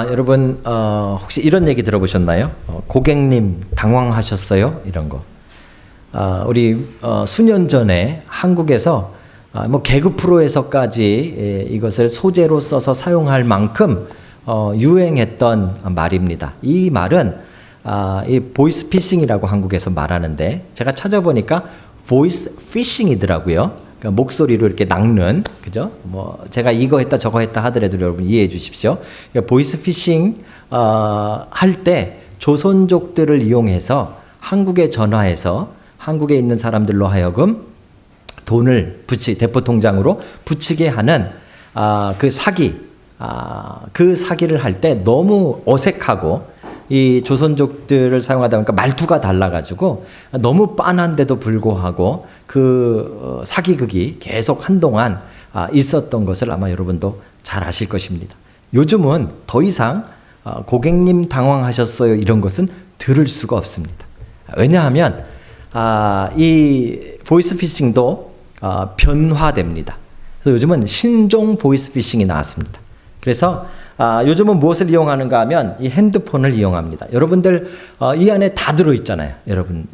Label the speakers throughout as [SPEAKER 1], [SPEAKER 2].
[SPEAKER 1] 여러분 혹시 이런 얘기 들어보셨나요? 고객님 당황하셨어요? 이런 거. 우리 수년 전에 한국에서 뭐 개그 프로에서까지 이것을 소재로 써서 사용할 만큼 유행했던 말입니다. 이 말은 이 보이스 피싱이라고 한국에서 말하는데 제가 찾아보니까 보이스 피싱이더라고요. 그러니까 목소리로 이렇게 낚는, 그죠? 뭐 제가 이거 했다 저거 했다 하더라도 여러분 이해해 주십시오. 그러니까 보이스 피싱 할 때 조선족들을 이용해서 한국에 전화해서 한국에 있는 사람들로 하여금 돈을 대포 통장으로 붙이게 하는 그 사기, 그 사기를 할 때 너무 어색하고 이 조선족들을 사용하다 보니까 말투가 달라가지고 너무 빤한데도 불구하고 그 사기극이 계속 한동안 있었던 것을 아마 여러분도 잘 아실 것입니다. 요즘은 더 이상 고객님 당황하셨어요 이런 것은 들을 수가 없습니다. 왜냐하면 이 보이스피싱도 변화됩니다. 그래서 요즘은 신종 보이스피싱이 나왔습니다. 그래서 요즘은 무엇을 이용하는가 하면 이 핸드폰을 이용합니다. 여러분들 이 안에 다 들어있잖아요.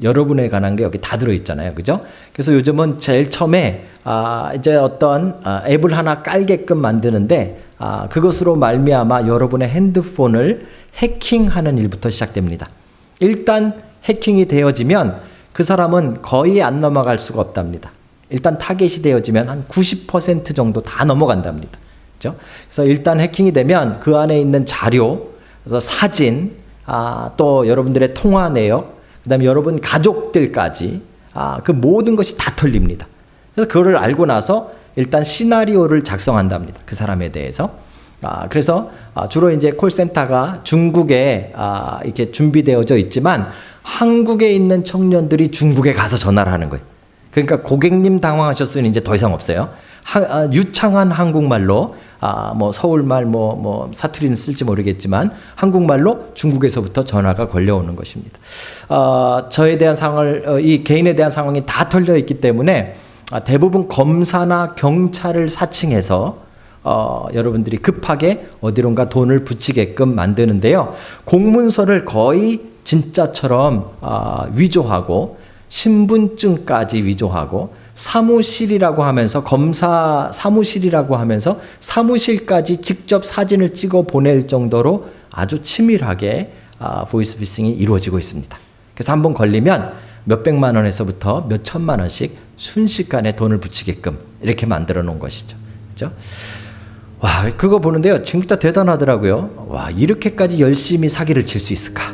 [SPEAKER 1] 여러분에 관한 게 여기 다 들어있잖아요. 그죠? 그래서 요즘은 제일 처음에 이제 어떤 앱을 하나 깔게끔 만드는데 그것으로 말미암아 여러분의 핸드폰을 해킹하는 일부터 시작됩니다. 일단 해킹이 되어지면 그 사람은 거의 안 넘어갈 수가 없답니다. 일단 타겟이 되어지면 한 90% 정도 다 넘어간답니다. 그렇죠? 그래서 일단 해킹이 되면 그 안에 있는 자료, 그래서 사진, 또 여러분들의 통화 내역, 그다음에 여러분 가족들까지 그 모든 것이 다 털립니다. 그래서 그거를 알고 나서 일단 시나리오를 작성한답니다. 그 사람에 대해서. 그래서 주로 이제 콜센터가 중국에 이렇게 준비되어져 있지만 한국에 있는 청년들이 중국에 가서 전화를 하는 거예요. 그러니까 고객님 당황하셨으니 이제 더 이상 없어요. 유창한 한국말로 뭐 서울말 뭐 사투리는 쓸지 모르겠지만 한국말로 중국에서부터 전화가 걸려오는 것입니다. 저에 대한 상황을 이 개인에 대한 상황이 다 털려 있기 때문에 대부분 검사나 경찰을 사칭해서 여러분들이 급하게 어디론가 돈을 붙이게끔 만드는데요. 공문서를 거의 진짜처럼 위조하고 신분증까지 위조하고 사무실이라고 하면서 검사 사무실이라고 하면서 사무실까지 직접 사진을 찍어 보낼 정도로 아주 치밀하게 보이스피싱이 이루어지고 있습니다. 그래서 한번 걸리면 몇백만 원에서부터 몇천만 원씩 순식간에 돈을 붙이게끔 이렇게 만들어 놓은 것이죠. 그렇죠? 와, 그거 보는데요. 진짜 대단하더라고요. 와, 이렇게까지 열심히 사기를 칠 수 있을까?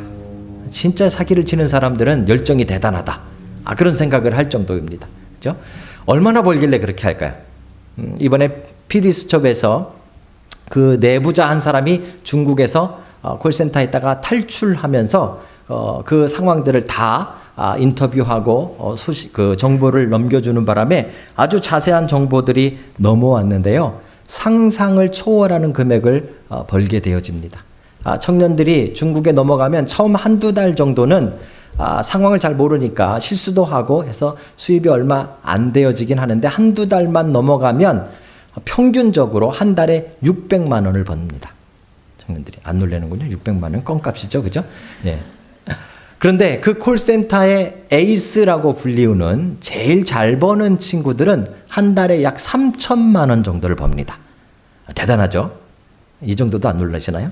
[SPEAKER 1] 진짜 사기를 치는 사람들은 열정이 대단하다. 그런 생각을 할 정도입니다. 그죠? 얼마나 벌길래 그렇게 할까요? 이번에 PD수첩에서 그 내부자 한 사람이 중국에서 콜센터에 있다가 탈출하면서 그 상황들을 다 인터뷰하고 그 정보를 넘겨주는 바람에 아주 자세한 정보들이 넘어왔는데요. 상상을 초월하는 금액을 벌게 되어집니다. 청년들이 중국에 넘어가면 처음 한두 달 정도는 상황을 잘 모르니까 실수도 하고 해서 수입이 얼마 안 되어지긴 하는데 한두 달만 넘어가면 평균적으로 한 달에 600만 원을 법니다. 청년들이. 안 놀라는군요. 600만 원 껌값이죠. 그죠? 네. 그런데 그 콜센터의 에이스라고 불리우는 제일 잘 버는 친구들은 한 달에 약 3천만 원 정도를 법니다. 대단하죠? 이 정도도 안 놀라시나요?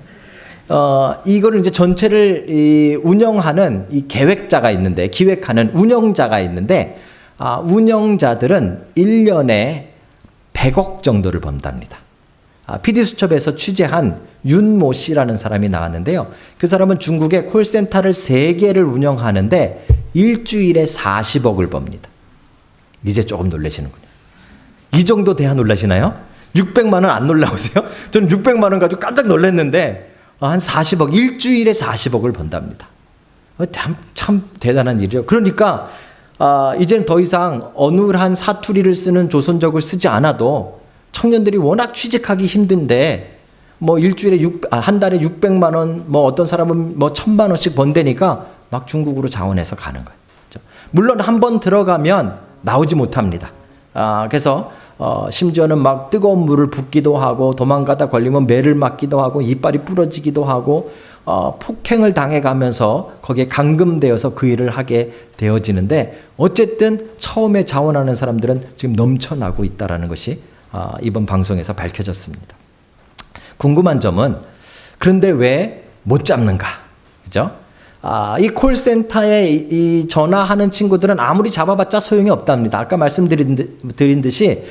[SPEAKER 1] 이거를 이제 전체를 운영하는 이 계획자가 있는데, 기획하는 운영자가 있는데, 운영자들은 1년에 100억 정도를 번답니다. PD수첩에서 취재한 윤모 씨라는 사람이 나왔는데요. 그 사람은 중국의 콜센터를 3개를 운영하는데 일주일에 40억을 법니다. 이제 조금 놀라시는군요. 이 정도 돼야 놀라시나요? 600만 원 안 놀라우세요? 저는 600만 원 가지고 깜짝 놀랐는데 한 40억, 일주일에 40억을 번답니다. 참 대단한 일이죠. 그러니까 이제는 더 이상 어눌한 사투리를 쓰는 조선족을 쓰지 않아도 청년들이 워낙 취직하기 힘든데 뭐 일주일에 한 달에 600만 원, 뭐 어떤 사람은 뭐 1000만 원씩 번다니까 막 중국으로 자원해서 가는 거예요. 물론 한번 들어가면 나오지 못합니다. 그래서 심지어는 막 뜨거운 물을 붓기도 하고 도망가다 걸리면 매를 맞기도 하고 이빨이 부러지기도 하고 폭행을 당해가면서 거기에 감금되어서 그 일을 하게 되어지는데 어쨌든 처음에 자원하는 사람들은 지금 넘쳐나고 있다는 것이 이번 방송에서 밝혀졌습니다. 궁금한 점은 그런데 왜 못 잡는가? 그죠? 이 콜센터에 이 전화하는 친구들은 아무리 잡아봤자 소용이 없답니다. 아까 말씀드린 듯이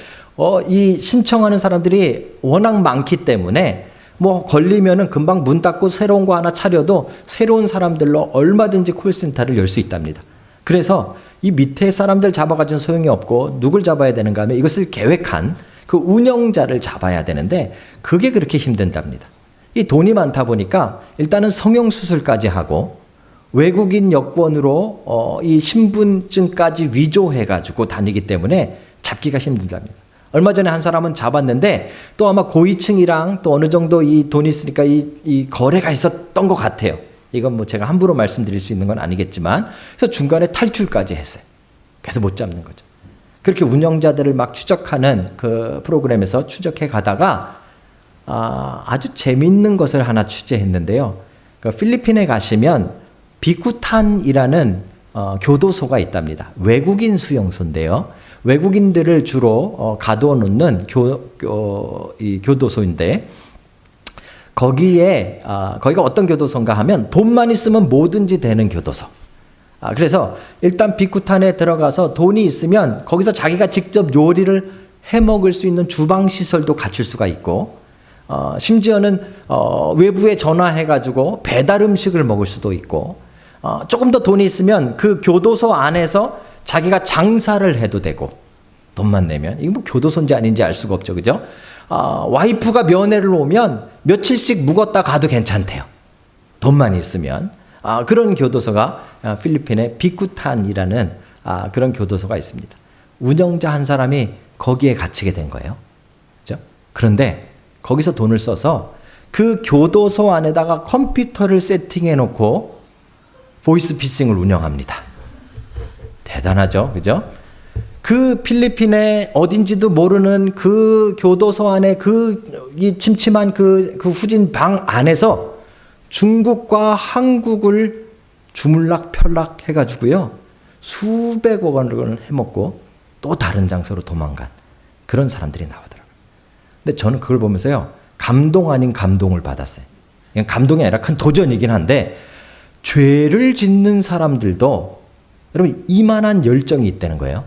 [SPEAKER 1] 이 신청하는 사람들이 워낙 많기 때문에 뭐 걸리면은 금방 문 닫고 새로운 거 하나 차려도 새로운 사람들로 얼마든지 콜센터를 열 수 있답니다. 그래서 이 밑에 사람들 잡아가지고는 소용이 없고 누굴 잡아야 되는가 하면 이것을 계획한 그 운영자를 잡아야 되는데 그게 그렇게 힘든답니다. 이 돈이 많다 보니까 일단은 성형수술까지 하고 외국인 여권으로 이 신분증까지 위조해가지고 다니기 때문에 잡기가 힘들답니다. 얼마 전에 한 사람은 잡았는데 또 아마 고위층이랑 또 어느 정도 이 돈이 있으니까 이 거래가 있었던 것 같아요. 이건 뭐 제가 함부로 말씀드릴 수 있는 건 아니겠지만 그래서 중간에 탈출까지 했어요. 그래서 못 잡는 거죠. 그렇게 운영자들을 막 추적하는 그 프로그램에서 추적해 가다가 아주 재밌는 것을 하나 취재했는데요. 그 필리핀에 가시면 비쿠탄이라는 교도소가 있답니다. 외국인 수용소인데요. 외국인들을 주로 가두어 놓는 이 교도소인데 거기가 어떤 교도소인가 하면 돈만 있으면 뭐든지 되는 교도소. 그래서 일단 비쿠탄에 들어가서 돈이 있으면 거기서 자기가 직접 요리를 해 먹을 수 있는 주방 시설도 갖출 수가 있고 심지어는 외부에 전화해가지고 배달 음식을 먹을 수도 있고 조금 더 돈이 있으면 그 교도소 안에서 자기가 장사를 해도 되고 돈만 내면 이게 뭐 교도소인지 아닌지 알 수가 없죠, 그죠? 와이프가 면회를 오면 며칠씩 묵었다 가도 괜찮대요. 돈만 있으면 그런 교도소가 필리핀의 비쿠탄이라는 그런 교도소가 있습니다. 운영자 한 사람이 거기에 갇히게 된 거예요, 그죠? 그런데 거기서 돈을 써서 그 교도소 안에다가 컴퓨터를 세팅해 놓고 보이스 피싱을 운영합니다. 대단하죠, 그죠? 그 필리핀의 어딘지도 모르는 그 교도소 안에 이 침침한 그 후진 방 안에서 중국과 한국을 주물락편락 해가지고요 수백억 원을 해먹고 또 다른 장소로 도망간 그런 사람들이 나오더라고요. 근데 저는 그걸 보면서요 감동 아닌 감동을 받았어요. 그냥 감동이 아니라 큰 도전이긴 한데 죄를 짓는 사람들도 여러분 이만한 열정이 있다는 거예요.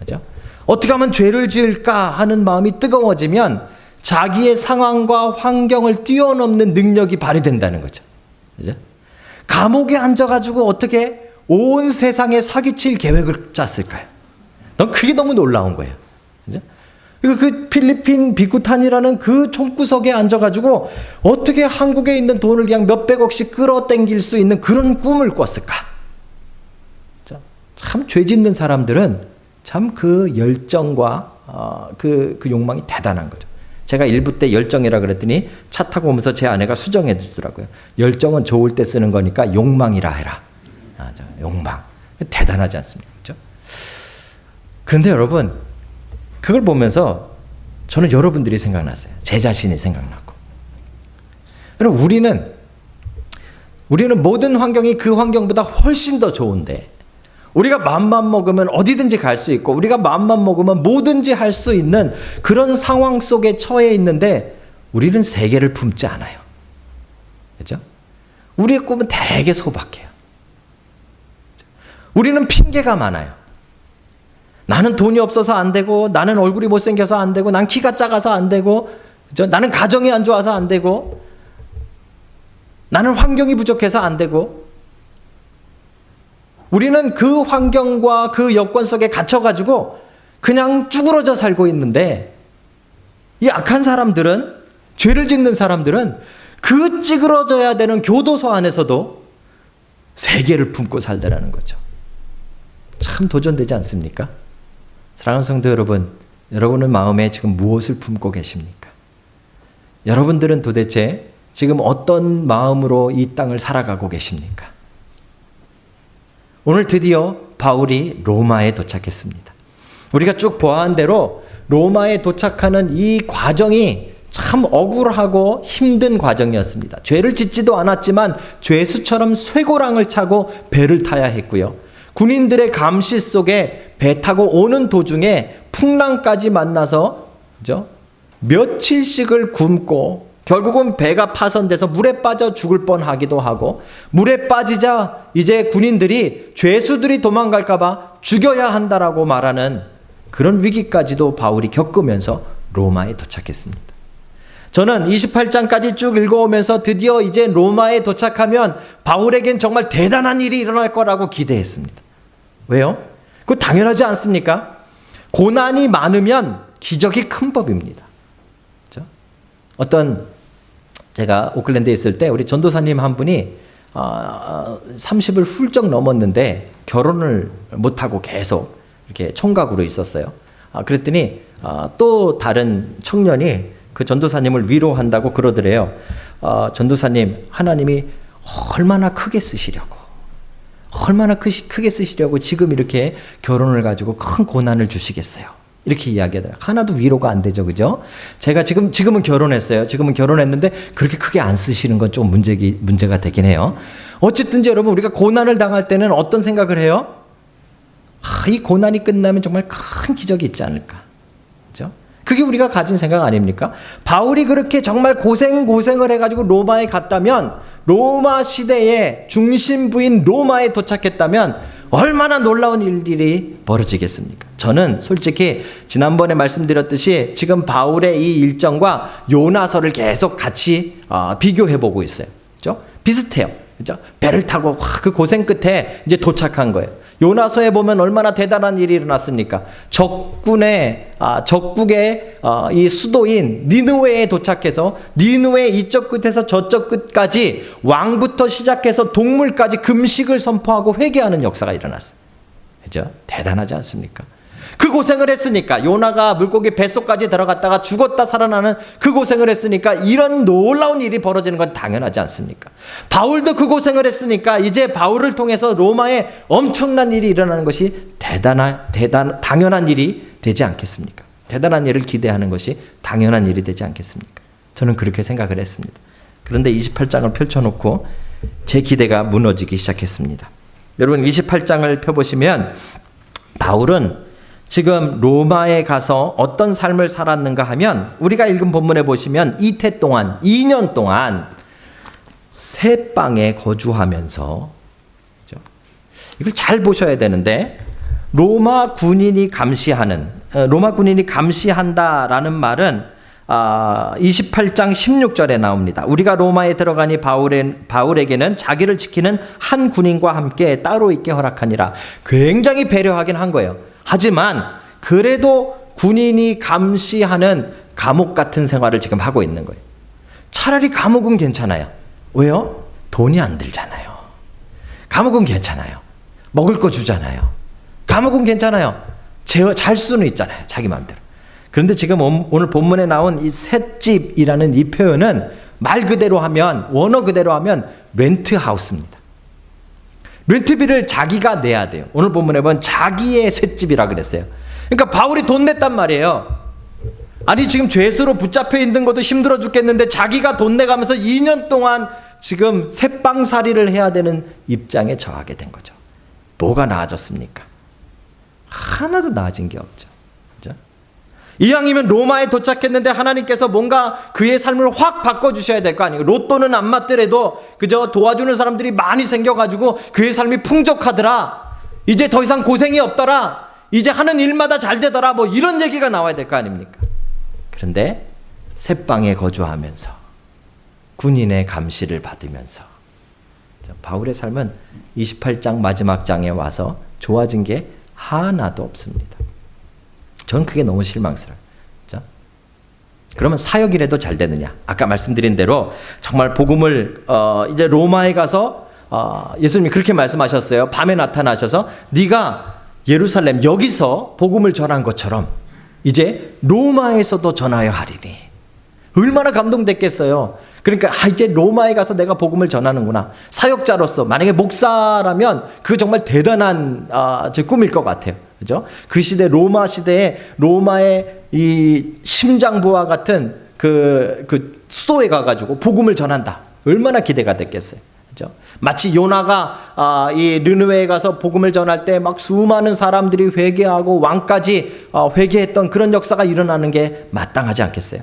[SPEAKER 1] 그죠? 어떻게 하면 죄를 지을까 하는 마음이 뜨거워지면 자기의 상황과 환경을 뛰어넘는 능력이 발휘된다는 거죠. 그죠? 감옥에 앉아가지고 어떻게 온 세상에 사기칠 계획을 짰을까요? 그게 너무 놀라운 거예요. 그죠? 그 필리핀 비쿠탄이라는 그 총구석에 앉아가지고 어떻게 한국에 있는 돈을 그냥 몇백억씩 끌어당길 수 있는 그런 꿈을 꿨을까? 참 죄 짓는 사람들은 참 그 열정과 그 욕망이 대단한 거죠. 제가 일부 때 열정이라 그랬더니 차 타고 오면서 제 아내가 수정해 주더라고요. 열정은 좋을 때 쓰는 거니까 욕망이라 해라. 욕망. 대단하지 않습니까? 그렇죠? 그런데 여러분 그걸 보면서 저는 여러분들이 생각났어요. 제 자신이 생각났고. 여러분 우리는 모든 환경이 그 환경보다 훨씬 더 좋은데 우리가 마음만 먹으면 어디든지 갈 수 있고 우리가 마음만 먹으면 뭐든지 할 수 있는 그런 상황 속에 처해 있는데 우리는 세계를 품지 않아요. 그렇죠? 우리의 꿈은 되게 소박해요. 우리는 핑계가 많아요. 나는 돈이 없어서 안 되고 나는 얼굴이 못생겨서 안 되고 난 키가 작아서 안 되고 그렇죠? 나는 가정이 안 좋아서 안 되고 나는 환경이 부족해서 안 되고 우리는 그 환경과 그 여건 속에 갇혀가지고 그냥 쭈그러져 살고 있는데 이 악한 사람들은 죄를 짓는 사람들은 그 찌그러져야 되는 교도소 안에서도 세계를 품고 살더라는 거죠. 참 도전되지 않습니까? 사랑하는 성도 여러분, 여러분의 마음에 지금 무엇을 품고 계십니까? 여러분들은 도대체 지금 어떤 마음으로 이 땅을 살아가고 계십니까? 오늘 드디어 바울이 로마에 도착했습니다. 우리가 쭉 보아한 대로 로마에 도착하는 이 과정이 참 억울하고 힘든 과정이었습니다. 죄를 짓지도 않았지만 죄수처럼 쇠고랑을 차고 배를 타야 했고요. 군인들의 감시 속에 배 타고 오는 도중에 풍랑까지 만나서 그죠? 며칠씩을 굶고 결국은 배가 파손돼서 물에 빠져 죽을 뻔하기도 하고, 물에 빠지자 이제 군인들이 죄수들이 도망갈까 봐 죽여야 한다라고 말하는 그런 위기까지도 바울이 겪으면서 로마에 도착했습니다. 저는 28장까지 쭉 읽어오면서 드디어 이제 로마에 도착하면 바울에겐 정말 대단한 일이 일어날 거라고 기대했습니다. 왜요? 그거 당연하지 않습니까? 고난이 많으면 기적이 큰 법입니다. 그렇죠? 어떤 제가 오클랜드에 있을 때 우리 전도사님 한 분이 30을 훌쩍 넘었는데 결혼을 못하고 계속 이렇게 총각으로 있었어요. 그랬더니 또 다른 청년이 그 전도사님을 위로한다고 그러더래요. 전도사님, 하나님이 얼마나 크게 쓰시려고, 얼마나 크게 쓰시려고 지금 이렇게 결혼을 가지고 큰 고난을 주시겠어요. 이렇게 이야기하더라고요. 하나도 위로가 안 되죠, 그죠? 제가 지금은 결혼했어요. 지금은 결혼했는데 그렇게 크게 안 쓰시는 건 좀 문제가 되긴 해요. 어쨌든지 여러분, 우리가 고난을 당할 때는 어떤 생각을 해요? 이 고난이 끝나면 정말 큰 기적이 있지 않을까, 그죠? 그게 우리가 가진 생각 아닙니까? 바울이 그렇게 정말 고생을 해가지고 로마에 갔다면, 로마 시대의 중심부인 로마에 도착했다면 얼마나 놀라운 일들이 벌어지겠습니까? 저는 솔직히 지난번에 말씀드렸듯이 지금 바울의 이 일정과 요나서를 계속 같이 비교해보고 있어요. 그죠? 비슷해요. 그죠? 배를 타고 그 고생 끝에 이제 도착한 거예요. 요나서에 보면 얼마나 대단한 일이 일어났습니까? 적국의 이 수도인 니느웨에 도착해서 니느웨 이쪽 끝에서 저쪽 끝까지 왕부터 시작해서 동물까지 금식을 선포하고 회개하는 역사가 일어났어요. 그죠? 대단하지 않습니까? 그 고생을 했으니까, 요나가 물고기 뱃속까지 들어갔다가 죽었다 살아나는 그 고생을 했으니까 이런 놀라운 일이 벌어지는 건 당연하지 않습니까? 바울도 그 고생을 했으니까 이제 바울을 통해서 로마에 엄청난 일이 일어나는 것이 당연한 일이 되지 않겠습니까? 대단한 일을 기대하는 것이 당연한 일이 되지 않겠습니까? 저는 그렇게 생각을 했습니다. 그런데 28장을 펼쳐놓고 제 기대가 무너지기 시작했습니다. 여러분, 28장을 펴보시면 바울은 지금 로마에 가서 어떤 삶을 살았는가 하면, 우리가 읽은 본문에 보시면 이태 동안 2년 동안 새 방에 거주하면서, 그렇죠? 이걸 잘 보셔야 되는데, 로마 군인이 감시한다라는 말은 28장 16절에 나옵니다. 우리가 로마에 들어가니 바울에게는 자기를 지키는 한 군인과 함께 따로 있게 허락하니라. 굉장히 배려하긴 한 거예요. 하지만 그래도 군인이 감시하는 감옥 같은 생활을 지금 하고 있는 거예요. 차라리 감옥은 괜찮아요. 왜요? 돈이 안 들잖아요. 감옥은 괜찮아요. 먹을 거 주잖아요. 감옥은 괜찮아요. 잘 수는 있잖아요. 자기 마음대로. 그런데 지금 오늘 본문에 나온 이 셋집이라는 이 표현은 말 그대로 하면, 원어 그대로 하면 렌트하우스입니다. 렌트비를 자기가 내야 돼요. 오늘 본문에 보면 자기의 셋집이라 그랬어요. 그러니까 바울이 돈 냈단 말이에요. 아니, 지금 죄수로 붙잡혀 있는 것도 힘들어 죽겠는데 자기가 돈 내가면서 2년 동안 지금 새빵살이를 해야 되는 입장에 처하게 된 거죠. 뭐가 나아졌습니까? 하나도 나아진 게 없죠. 그죠? 이왕이면 로마에 도착했는데 하나님께서 뭔가 그의 삶을 확 바꿔주셔야 될 거 아니에요. 로또는 안 맞더라도 그저 도와주는 사람들이 많이 생겨가지고 그의 삶이 풍족하더라. 이제 더 이상 고생이 없더라. 이제 하는 일마다 잘 되더라. 뭐 이런 얘기가 나와야 될 거 아닙니까? 그런데 새방에 거주하면서 군인의 감시를 받으면서 바울의 삶은 28장 마지막 장에 와서 좋아진 게 하나도 없습니다. 저는 그게 너무 실망스러워요. 그렇죠? 그러면 사역이라도 잘 되느냐? 아까 말씀드린 대로 정말 복음을 이제 로마에 가서 예수님이 그렇게 말씀하셨어요. 밤에 나타나셔서 네가 예루살렘 여기서 복음을 전한 것처럼 이제 로마에서도 전하여 하리니. 얼마나 감동됐겠어요. 그러니까 이제 로마에 가서 내가 복음을 전하는구나. 사역자로서 만약에 목사라면 그 정말 대단한 제 꿈일 것 같아요. 그죠? 그 시대 로마 시대에 로마의 이 심장부와 같은 그 수도에 가가지고 복음을 전한다. 얼마나 기대가 됐겠어요. 그죠? 마치 요나가 이 르느웨에 가서 복음을 전할 때 막 수많은 사람들이 회개하고 왕까지 회개했던 그런 역사가 일어나는 게 마땅하지 않겠어요.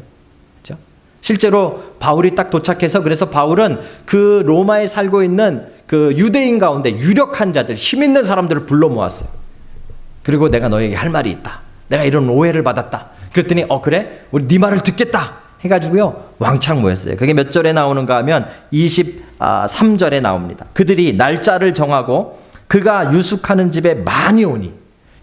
[SPEAKER 1] 그죠? 실제로 바울이 딱 도착해서 그래서 바울은 그 로마에 살고 있는 그 유대인 가운데 유력한 자들, 힘 있는 사람들을 불러 모았어요. 그리고 내가 너에게 할 말이 있다. 내가 이런 오해를 받았다. 그랬더니 그래? 우리 네 말을 듣겠다. 해가지고요 왕창 모였어요. 그게 몇 절에 나오는가 하면 23절에 나옵니다. 그들이 날짜를 정하고 그가 유숙하는 집에 많이 오니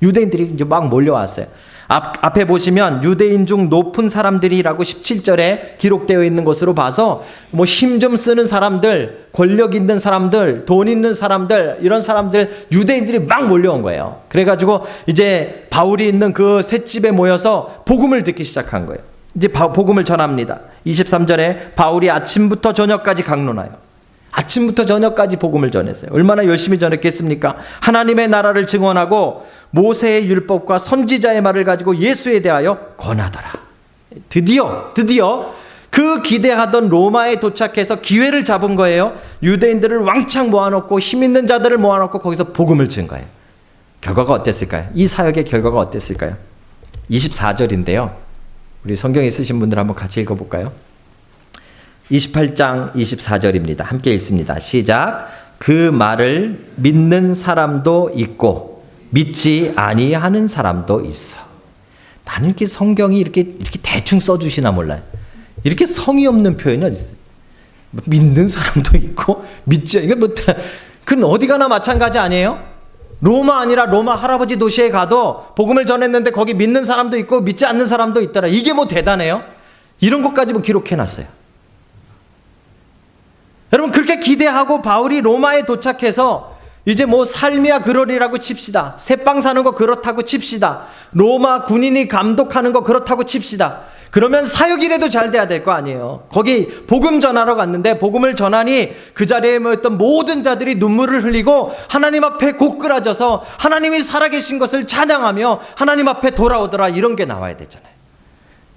[SPEAKER 1] 유대인들이 이제 막 몰려왔어요. 앞에 보시면 유대인 중 높은 사람들이라고 17절에 기록되어 있는 것으로 봐서 뭐 힘 좀 쓰는 사람들, 권력 있는 사람들, 돈 있는 사람들, 이런 사람들 유대인들이 막 몰려온 거예요. 그래가지고 이제 바울이 있는 그 셋집에 모여서 복음을 듣기 시작한 거예요. 이제 복음을 전합니다. 23절에 바울이 아침부터 저녁까지 강론하여 아침부터 저녁까지 복음을 전했어요. 얼마나 열심히 전했겠습니까? 하나님의 나라를 증언하고 모세의 율법과 선지자의 말을 가지고 예수에 대하여 권하더라. 드디어 그 기대하던 로마에 도착해서 기회를 잡은 거예요. 유대인들을 왕창 모아놓고 힘 있는 자들을 모아놓고 거기서 복음을 준 거예요. 결과가 어땠을까요? 이 사역의 결과가 어땠을까요? 24절인데요. 우리 성경에 쓰신 분들 한번 같이 읽어볼까요? 28장 24절입니다. 함께 읽습니다. 시작. 그 말을 믿는 사람도 있고 믿지 아니하는 사람도 있어. 나는 이렇게 성경이 이렇게 대충 써주시나 몰라요. 이렇게 성의 없는 표현이 어디 있어요? 믿는 사람도 있고 믿지. 이게 그건 어디 가나 마찬가지 아니에요? 로마 아니라 로마 할아버지 도시에 가도 복음을 전했는데 거기 믿는 사람도 있고 믿지 않는 사람도 있더라. 이게 뭐 대단해요? 이런 것까지 뭐 기록해놨어요. 여러분 그렇게 기대하고 바울이 로마에 도착해서 이제 뭐 삶이야 그러리라고 칩시다. 새빵 사는 거 그렇다고 칩시다. 로마 군인이 감독하는 거 그렇다고 칩시다. 그러면 사역이라도 잘 돼야 될 거 아니에요. 거기 복음 전하러 갔는데 복음을 전하니 그 자리에 모였던 모든 자들이 눈물을 흘리고 하나님 앞에 고꾸라져서 하나님이 살아계신 것을 찬양하며 하나님 앞에 돌아오더라. 이런 게 나와야 되잖아요.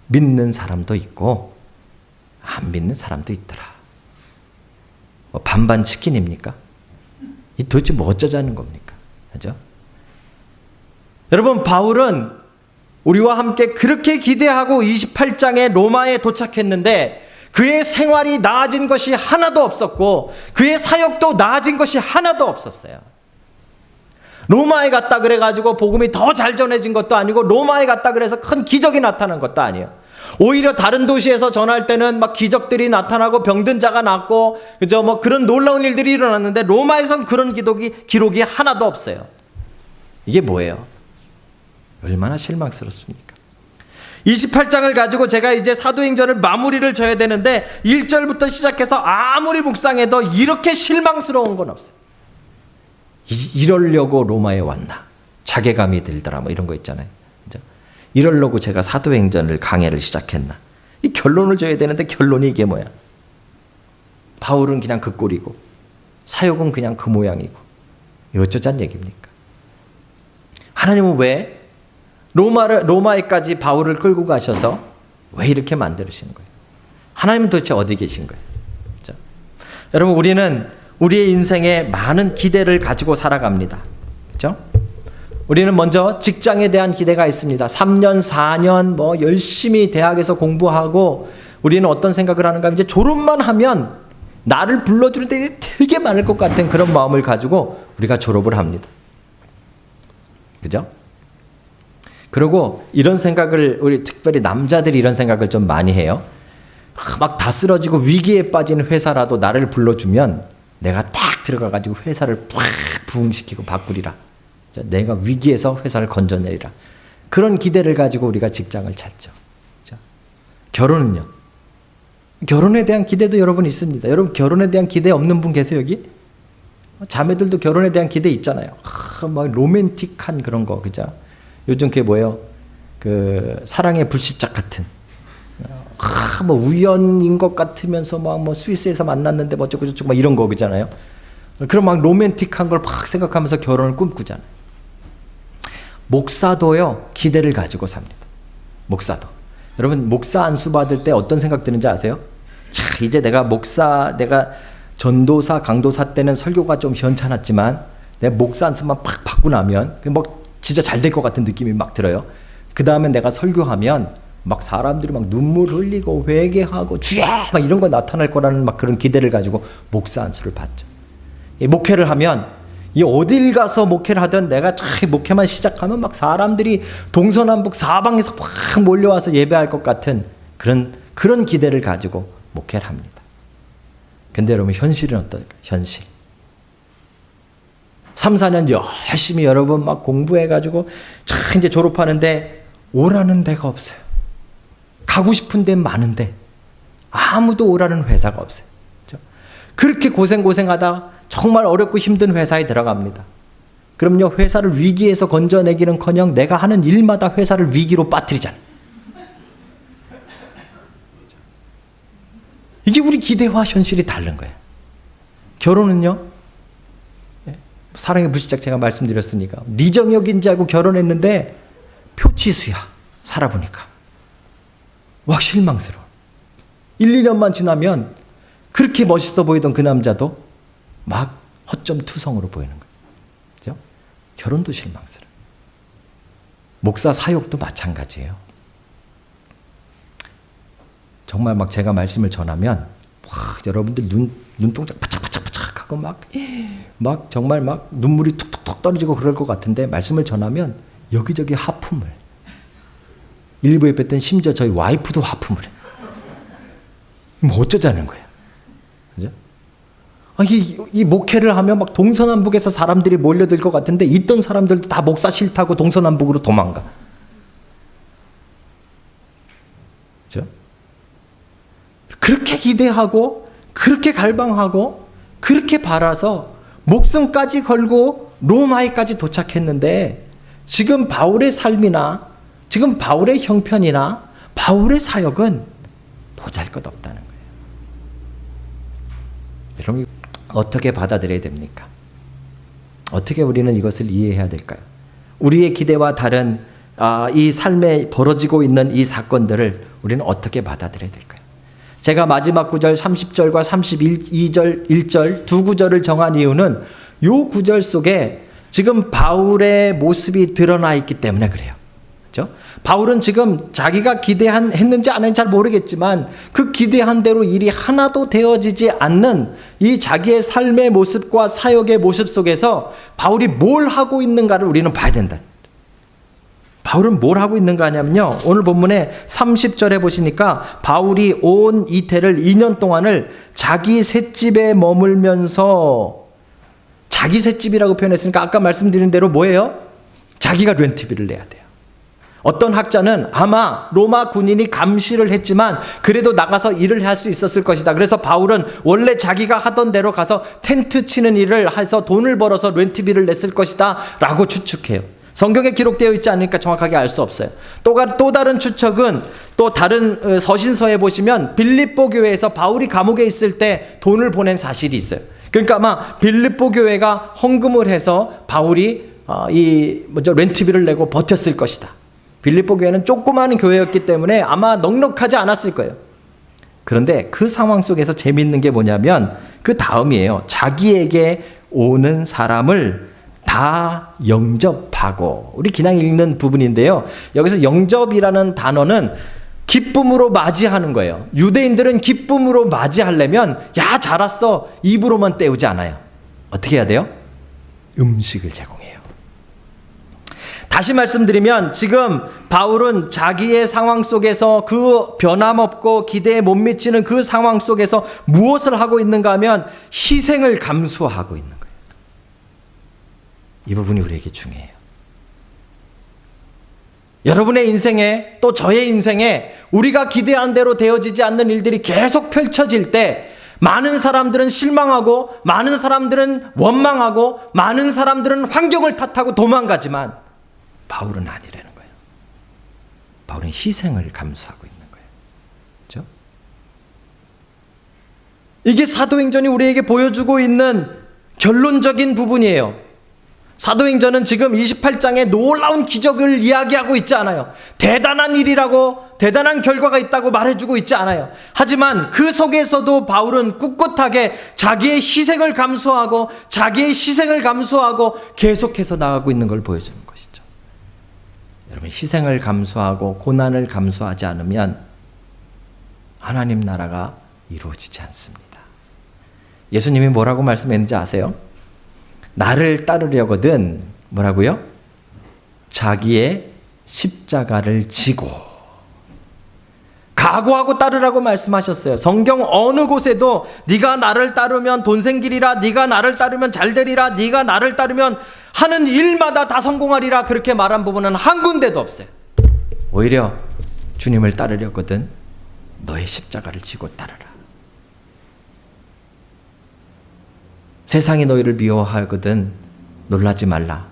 [SPEAKER 1] 믿는 사람도 있고 안 믿는 사람도 있더라. 뭐 반반 치킨입니까? 이 도대체 뭐 어쩌자는 겁니까? 그죠? 여러분 바울은 우리와 함께 그렇게 기대하고 28장에 로마에 도착했는데 그의 생활이 나아진 것이 하나도 없었고 그의 사역도 나아진 것이 하나도 없었어요. 로마에 갔다 그래가지고 복음이 더 잘 전해진 것도 아니고 로마에 갔다 그래서 큰 기적이 나타난 것도 아니에요. 오히려 다른 도시에서 전할 때는 막 기적들이 나타나고 병든 자가 낫고 그죠? 뭐 그런 놀라운 일들이 일어났는데 로마에선 그런 기록이 하나도 없어요. 이게 뭐예요? 얼마나 실망스럽습니까? 28장을 가지고 제가 이제 사도행전을 마무리를 져야 되는데 1절부터 시작해서 아무리 묵상해도 이렇게 실망스러운 건 없어요. 이러려고 로마에 왔나? 자괴감이 들더라 뭐 이런 거 있잖아요. 그죠? 이러려고 제가 사도행전을 강해를 시작했나? 이 결론을 줘야 되는데 결론이 이게 뭐야? 바울은 그냥 그 꼴이고 사역은 그냥 그 모양이고 이거 어쩌자는 얘기입니까? 하나님은 왜 로마에까지 바울을 끌고 가셔서 왜 이렇게 만드시는 거예요? 하나님은 도대체 어디 계신 거예요? 그렇죠? 여러분 우리는 우리의 인생에 많은 기대를 가지고 살아갑니다. 그렇죠? 우리는 먼저 직장에 대한 기대가 있습니다. 3년, 4년 뭐 열심히 대학에서 공부하고 우리는 어떤 생각을 하는가 하면 이제 졸업만 하면 나를 불러주는 데 되게 많을 것 같은 그런 마음을 가지고 우리가 졸업을 합니다. 그죠? 그리고 이런 생각을 우리 특별히 남자들이 이런 생각을 좀 많이 해요. 막 다 쓰러지고 위기에 빠진 회사라도 나를 불러주면 내가 딱 들어가가지고 회사를 팍 부흥시키고 바꾸리라. 내가 위기에서 회사를 건져내리라. 그런 기대를 가지고 우리가 직장을 찾죠. 결혼은요? 결혼에 대한 기대도 여러분 있습니다. 여러분 결혼에 대한 기대 없는 분 계세요 여기? 자매들도 결혼에 대한 기대 있잖아요. 막 로맨틱한 그런 거 그죠? 요즘 그게 뭐예요? 그 사랑의 불시착 같은. 뭐 우연인 것 같으면서 막 뭐 스위스에서 만났는데 뭐 어쩌고 저쩌고 막 이런 거 그잖아요. 그럼 막 로맨틱한 걸 막 생각하면서 결혼을 꿈꾸잖아요. 목사도요, 기대를 가지고 삽니다. 목사도. 여러분, 목사 안수 받을 때 어떤 생각 드는지 아세요? 자, 이제 내가 전도사, 강도사 때는 설교가 좀 현찮았지만 내가 목사 안수만 팍 받고 나면 뭐 진짜 잘 될 것 같은 느낌이 막 들어요. 그 다음에 내가 설교하면 막 사람들이 막 눈물 흘리고 회개하고 주야 막 이런 거 나타날 거라는 막 그런 기대를 가지고 목사 안수를 받죠. 이 목회를 하면 이 어딜 가서 목회를 하든 내가 목회만 시작하면 막 사람들이 동서남북 사방에서 확 몰려와서 예배할 것 같은 그런 기대를 가지고 목회를 합니다. 근데 여러분, 현실은 어떨까요? 현실. 3, 4년 열심히 여러분 막 공부해가지고 이제 졸업하는데 오라는 데가 없어요. 가고 싶은 데는 많은데 아무도 오라는 회사가 없어요. 그렇죠? 그렇게 고생하다 정말 어렵고 힘든 회사에 들어갑니다. 그럼요, 회사를 위기에서 건져내기는커녕 내가 하는 일마다 회사를 위기로 빠뜨리잖아요. 이게 우리 기대와 현실이 다른 거예요. 결혼은요, 사랑의 불시착 제가 말씀드렸으니까 리정혁인 줄 알고 결혼했는데 표치수야. 살아보니까 막 실망스러워. 1, 2년만 지나면 그렇게 멋있어 보이던 그 남자도 막 허점투성으로 보이는 거예요. 그죠? 결혼도 실망스러워. 목사 사역도 마찬가지예요. 정말 막 제가 말씀을 전하면 여러분들 눈동자 바짝바짝바짝 하고 막 정말 막 눈물이 툭툭툭 떨어지고 그럴 것 같은데 말씀을 전하면 여기저기 하품을, 일부 예배 때는 심지어 저희 와이프도 하품을 해요. 뭐 어쩌자는 거예요. 그죠? 이 목회를 하면 막 동서남북에서 사람들이 몰려들 것 같은데 있던 사람들도 다 목사 싫다고 동서남북으로 도망가. 그죠? 그렇게 기대하고 그렇게 갈망하고 그렇게 바라서 목숨까지 걸고 로마에까지 도착했는데 지금 바울의 삶이나 지금 바울의 형편이나 바울의 사역은 보잘것없다는 거예요. 여러분, 어떻게 받아들여야 됩니까? 어떻게 우리는 이것을 이해해야 될까요? 우리의 기대와 다른 이 삶에 벌어지고 있는 이 사건들을 우리는 어떻게 받아들여야 될까요? 제가 마지막 구절 30절과 32절 1절 두 구절을 정한 이유는 이 구절 속에 지금 바울의 모습이 드러나 있기 때문에 그래요. 그렇죠? 바울은 지금 자기가 했는지 안 했는지 잘 모르겠지만 그 기대한 대로 일이 하나도 되어지지 않는 이 자기의 삶의 모습과 사역의 모습 속에서 바울이 뭘 하고 있는가를 우리는 봐야 된다. 바울은 뭘 하고 있는가 하냐면요, 오늘 본문에 30절에 보시니까 바울이 온 이태를 2년 동안을 자기 셋집에 머물면서, 자기 셋집이라고 표현했으니까 아까 말씀드린 대로 뭐예요? 자기가 렌트비를 내야 돼요. 어떤 학자는 아마 로마 군인이 감시를 했지만 그래도 나가서 일을 할 수 있었을 것이다. 그래서 바울은 원래 자기가 하던 대로 가서 텐트 치는 일을 해서 돈을 벌어서 렌트비를 냈을 것이다 라고 추측해요. 성경에 기록되어 있지 않으니까 정확하게 알 수 없어요. 또 다른 추측은, 또 다른 서신서에 보시면 빌립보 교회에서 바울이 감옥에 있을 때 돈을 보낸 사실이 있어요. 그러니까 아마 빌립보 교회가 헌금을 해서 바울이 렌트비를 내고 버텼을 것이다. 빌립보 교회는 조그마한 교회였기 때문에 아마 넉넉하지 않았을 거예요. 그런데 그 상황 속에서 재밌는 게 뭐냐면 그 다음이에요. 자기에게 오는 사람을 다 영접하고, 우리 그냥 읽는 부분인데요. 여기서 영접이라는 단어는 기쁨으로 맞이하는 거예요. 유대인들은 기쁨으로 맞이하려면 야 잘 왔어 입으로만 때우지 않아요. 어떻게 해야 돼요? 음식을 제공해요. 다시 말씀드리면 지금 바울은 자기의 상황 속에서 그 변함없고 기대에 못 미치는 그 상황 속에서 무엇을 하고 있는가 하면 희생을 감수하고 있는 거예요. 이 부분이 우리에게 중요해요. 여러분의 인생에, 또 저의 인생에 우리가 기대한 대로 되어지지 않는 일들이 계속 펼쳐질 때 많은 사람들은 실망하고, 많은 사람들은 원망하고, 많은 사람들은 환경을 탓하고 도망가지만 바울은 아니라는 거예요. 바울은 희생을 감수하고 있는 거예요. 그렇죠? 이게 사도행전이 우리에게 보여주고 있는 결론적인 부분이에요. 사도행전은 지금 28장에 놀라운 기적을 이야기하고 있지 않아요. 대단한 일이라고, 대단한 결과가 있다고 말해주고 있지 않아요. 하지만 그 속에서도 바울은 꿋꿋하게 자기의 희생을 감수하고 계속해서 나가고 있는 걸 보여주는 것이죠. 여러분, 희생을 감수하고 고난을 감수하지 않으면 하나님 나라가 이루어지지 않습니다. 예수님이 뭐라고 말씀했는지 아세요? 나를 따르려거든 뭐라고요? 자기의 십자가를 지고 각오하고 따르라고 말씀하셨어요. 성경 어느 곳에도 네가 나를 따르면 돈 생기리라, 네가 나를 따르면 잘 되리라, 네가 나를 따르면 하는 일마다 다 성공하리라 그렇게 말한 부분은 한 군데도 없어요. 오히려 주님을 따르려거든 너의 십자가를 지고 따르라. 세상이 너희를 미워하거든 놀라지 말라.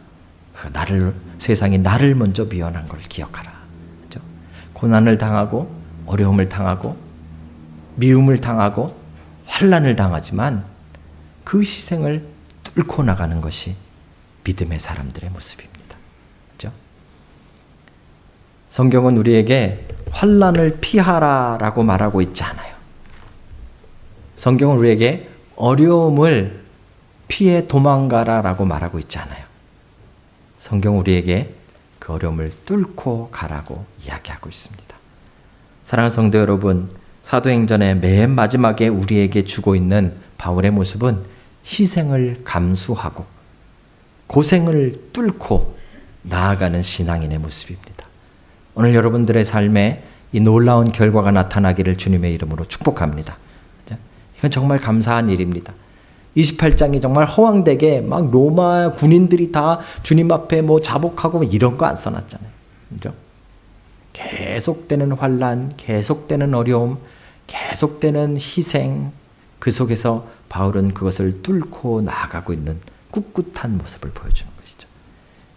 [SPEAKER 1] 세상이 나를 먼저 미워한 걸 기억하라. 그렇죠? 고난을 당하고 어려움을 당하고 미움을 당하고 환난을 당하지만 그 희생을 뚫고 나가는 것이 믿음의 사람들의 모습입니다. 그렇죠? 성경은 우리에게 환난을 피하라라고 말하고 있지 않아요. 성경은 우리에게 어려움을 피해 도망가라라고 말하고 있지 않아요. 성경은 우리에게 그 어려움을 뚫고 가라고 이야기하고 있습니다. 사랑하는 성도 여러분, 사도행전의 맨 마지막에 우리에게 주고 있는 바울의 모습은 희생을 감수하고 고생을 뚫고 나아가는 신앙인의 모습입니다. 오늘 여러분들의 삶에 이 놀라운 결과가 나타나기를 주님의 이름으로 축복합니다. 이건 정말 감사한 일입니다. 28장이 정말 허황되게 막 로마 군인들이 다 주님 앞에 뭐 자복하고 이런 거 안 써놨잖아요. 그죠? 계속되는 환난, 계속되는 어려움, 계속되는 희생, 그 속에서 바울은 그것을 뚫고 나아가고 있는 꿋꿋한 모습을 보여주는 것이죠.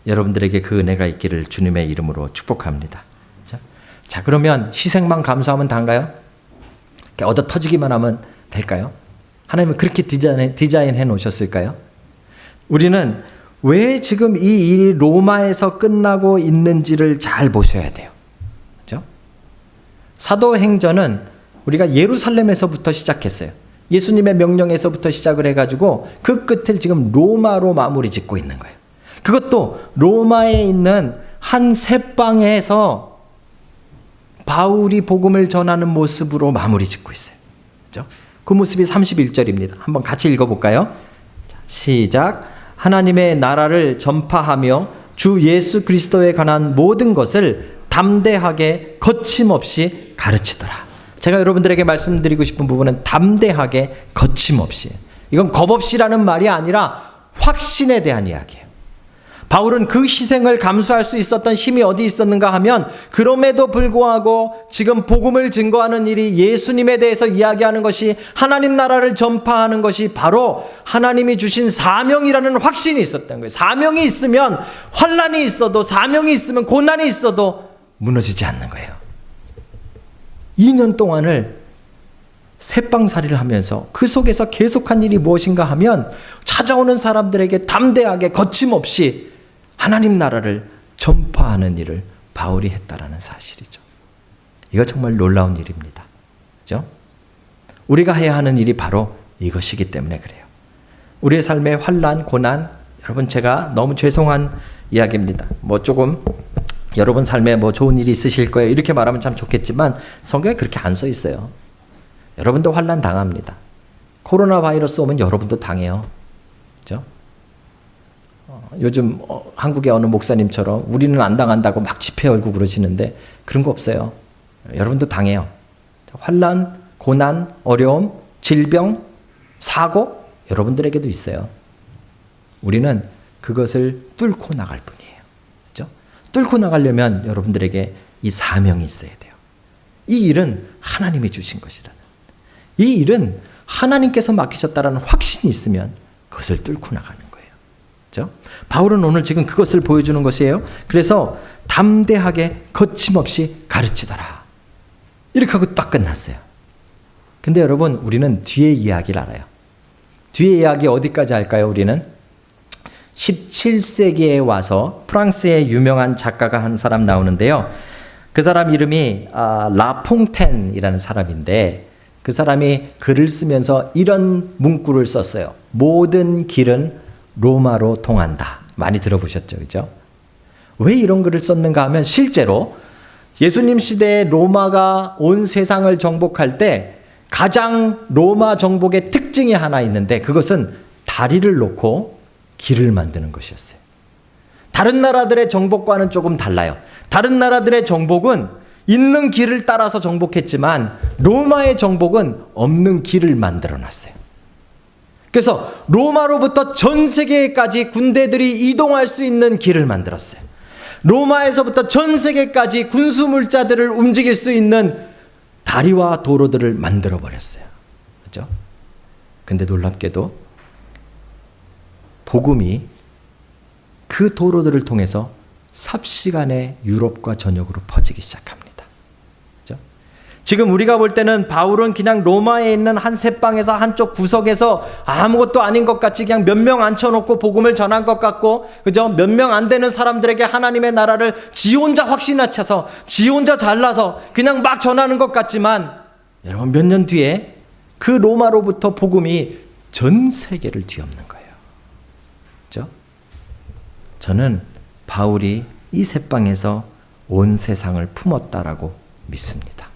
[SPEAKER 1] 여러분들에게 그 은혜가 있기를 주님의 이름으로 축복합니다. 자, 그러면 희생만 감수하면 다인가요? 얻어 터지기만 하면 될까요? 하나님은 그렇게 디자인해 놓으셨을까요? 우리는 왜 지금 이 일이 로마에서 끝나고 있는지를 잘 보셔야 돼요. 그렇죠? 사도행전은 우리가 예루살렘에서부터 시작했어요. 예수님의 명령에서부터 시작을 해가지고 그 끝을 지금 로마로 마무리 짓고 있는 거예요. 그것도 로마에 있는 한 새방에서 바울이 복음을 전하는 모습으로 마무리 짓고 있어요. 그렇죠? 그 모습이 31절입니다. 한번 같이 읽어볼까요? 시작. 하나님의 나라를 전파하며 주 예수 그리스도에 관한 모든 것을 담대하게 거침없이 가르치더라. 제가 여러분들에게 말씀드리고 싶은 부분은 담대하게 거침없이. 이건 겁없이라는 말이 아니라 확신에 대한 이야기예요. 바울은 그 희생을 감수할 수 있었던 힘이 어디 있었는가 하면 그럼에도 불구하고 지금 복음을 증거하는 일이 예수님에 대해서 이야기하는 것이 하나님 나라를 전파하는 것이 바로 하나님이 주신 사명이라는 확신이 있었던 거예요. 사명이 있으면 환난이 있어도 사명이 있으면 고난이 있어도 무너지지 않는 거예요. 2년 동안을 새빵살이를 하면서 그 속에서 계속한 일이 무엇인가 하면 찾아오는 사람들에게 담대하게 거침없이 하나님 나라를 전파하는 일을 바울이 했다라는 사실이죠. 이거 정말 놀라운 일입니다. 그렇죠? 우리가 해야 하는 일이 바로 이것이기 때문에 그래요. 우리의 삶의 환난, 고난, 여러분 제가 너무 죄송한 이야기입니다. 뭐 조금 여러분 삶에 뭐 좋은 일이 있으실 거예요. 이렇게 말하면 참 좋겠지만 성경에 그렇게 안 써 있어요. 여러분도 환난 당합니다. 코로나 바이러스 오면 여러분도 당해요. 그렇죠? 요즘 한국의 어느 목사님처럼 우리는 안 당한다고 막 집회 열고 그러시는데 그런 거 없어요. 여러분도 당해요. 환난, 고난, 어려움, 질병, 사고 여러분들에게도 있어요. 우리는 그것을 뚫고 나갈 뿐이에요. 그렇죠? 뚫고 나가려면 여러분들에게 이 사명이 있어야 돼요. 이 일은 하나님이 주신 것이라는, 이 일은 하나님께서 맡기셨다라는 확신이 있으면 그것을 뚫고 나가는 거예요. 그렇죠? 바울은 오늘 지금 그것을 보여주는 것이에요. 그래서 담대하게 거침없이 가르치더라. 이렇게 하고 딱 끝났어요. 근데 여러분 우리는 뒤에 이야기를 알아요. 뒤에 이야기 어디까지 할까요? 우리는 17세기에 와서 프랑스의 유명한 작가가 한 사람 나오는데요. 그 사람 이름이 라퐁텐이라는 사람인데 그 사람이 글을 쓰면서 이런 문구를 썼어요. 모든 길은 로마로 통한다. 많이 들어보셨죠? 그죠? 왜 이런 글을 썼는가 하면 실제로 예수님 시대에 로마가 온 세상을 정복할 때 가장 로마 정복의 특징이 하나 있는데 그것은 다리를 놓고 길을 만드는 것이었어요. 다른 나라들의 정복과는 조금 달라요. 다른 나라들의 정복은 있는 길을 따라서 정복했지만 로마의 정복은 없는 길을 만들어 놨어요. 그래서 로마로부터 전 세계까지 군대들이 이동할 수 있는 길을 만들었어요. 로마에서부터 전 세계까지 군수물자들을 움직일 수 있는 다리와 도로들을 만들어 버렸어요. 그렇죠? 근데 놀랍게도 복음이 그 도로들을 통해서 삽시간에 유럽과 전역으로 퍼지기 시작합니다. 그렇죠? 지금 우리가 볼 때는 바울은 그냥 로마에 있는 한 새방에서 한쪽 구석에서 아무것도 아닌 것 같이 그냥 몇 명 앉혀놓고 복음을 전한 것 같고, 그죠? 몇 명 안 되는 사람들에게 하나님의 나라를 지 혼자 확신하쳐서 지 혼자 잘나서 그냥 막 전하는 것 같지만, 여러분 몇 년 뒤에 그 로마로부터 복음이 전 세계를 뒤엎는 거예요. 그죠? 저는 바울이 이 새방에서 온 세상을 품었다라고 믿습니다.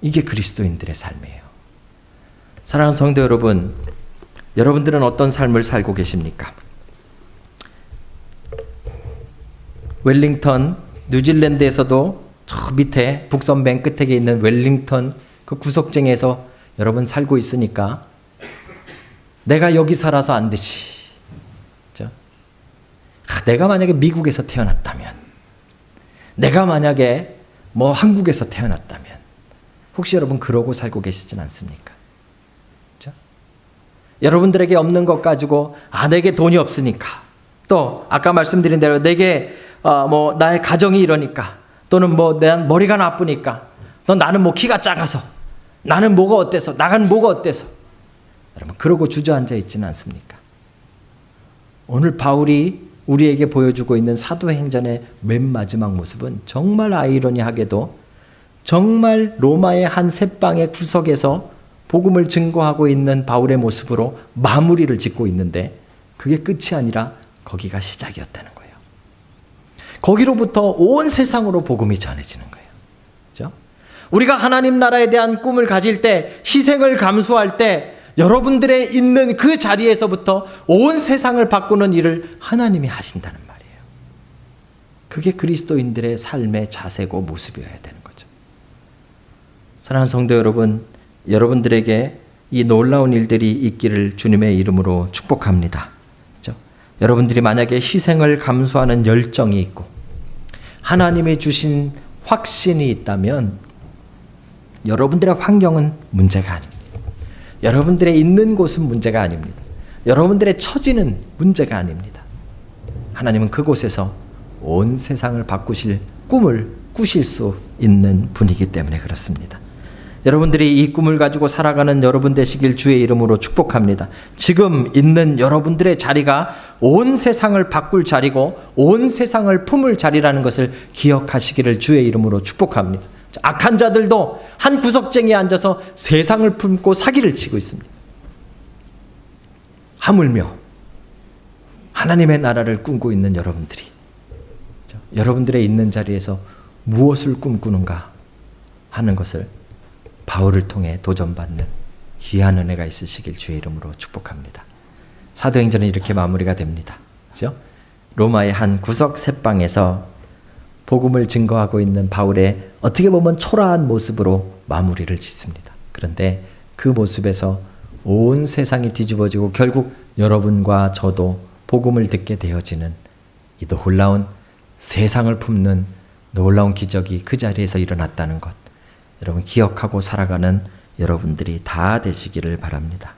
[SPEAKER 1] 이게 그리스도인들의 삶이에요. 사랑하는 성도 여러분, 여러분들은 어떤 삶을 살고 계십니까? 웰링턴, 뉴질랜드에서도 저 밑에 북섬 맨 끝에 있는 웰링턴 그 구석쟁이에서 여러분 살고 있으니까 내가 여기 살아서 안 되지. 그렇죠? 내가 만약에 미국에서 태어났다면, 내가 만약에 뭐 한국에서 태어났다면, 혹시 여러분 그러고 살고 계시진 않습니까? 그렇죠? 여러분들에게 없는 것 가지고 내게 돈이 없으니까, 또 아까 말씀드린 대로 내게 뭐 나의 가정이 이러니까, 또는 뭐 내 머리가 나쁘니까, 또 나는 뭐 키가 작아서, 나는 뭐가 어때서, 나는 뭐가 어때서, 여러분 그러고 주저앉아 있지는 않습니까? 오늘 바울이 우리에게 보여주고 있는 사도행전의 맨 마지막 모습은 정말 아이러니하게도 정말 로마의 한 새방의 구석에서 복음을 증거하고 있는 바울의 모습으로 마무리를 짓고 있는데, 그게 끝이 아니라 거기가 시작이었다는 거예요. 거기로부터 온 세상으로 복음이 전해지는 거예요. 그렇죠? 우리가 하나님 나라에 대한 꿈을 가질 때, 희생을 감수할 때, 여러분들의 있는 그 자리에서부터 온 세상을 바꾸는 일을 하나님이 하신다는 말이에요. 그게 그리스도인들의 삶의 자세고 모습이어야 되는 거죠. 사랑하는 성도 여러분, 여러분들에게 이 놀라운 일들이 있기를 주님의 이름으로 축복합니다. 그렇죠? 여러분들이 만약에 희생을 감수하는 열정이 있고 하나님이 주신 확신이 있다면 여러분들의 환경은 문제가 아닙니다. 여러분들의 있는 곳은 문제가 아닙니다. 여러분들의 처지는 문제가 아닙니다. 하나님은 그곳에서 온 세상을 바꾸실 꿈을 꾸실 수 있는 분이기 때문에 그렇습니다. 여러분들이 이 꿈을 가지고 살아가는 여러분 되시길 주의 이름으로 축복합니다. 지금 있는 여러분들의 자리가 온 세상을 바꿀 자리고 온 세상을 품을 자리라는 것을 기억하시기를 주의 이름으로 축복합니다. 악한 자들도 한 구석쟁이에 앉아서 세상을 품고 사기를 치고 있습니다. 하물며 하나님의 나라를 꿈꾸고 있는 여러분들이, 여러분들의 있는 자리에서 무엇을 꿈꾸는가 하는 것을 바울을 통해 도전받는 귀한 은혜가 있으시길 주의 이름으로 축복합니다. 사도행전은 이렇게 마무리가 됩니다. 그렇죠? 로마의 한 구석 새방에서 복음을 증거하고 있는 바울의 어떻게 보면 초라한 모습으로 마무리를 짓습니다. 그런데 그 모습에서 온 세상이 뒤집어지고 결국 여러분과 저도 복음을 듣게 되어지는 이 놀라운 세상을 품는 놀라운 기적이 그 자리에서 일어났다는 것, 여러분 기억하고 살아가는 여러분들이 다 되시기를 바랍니다.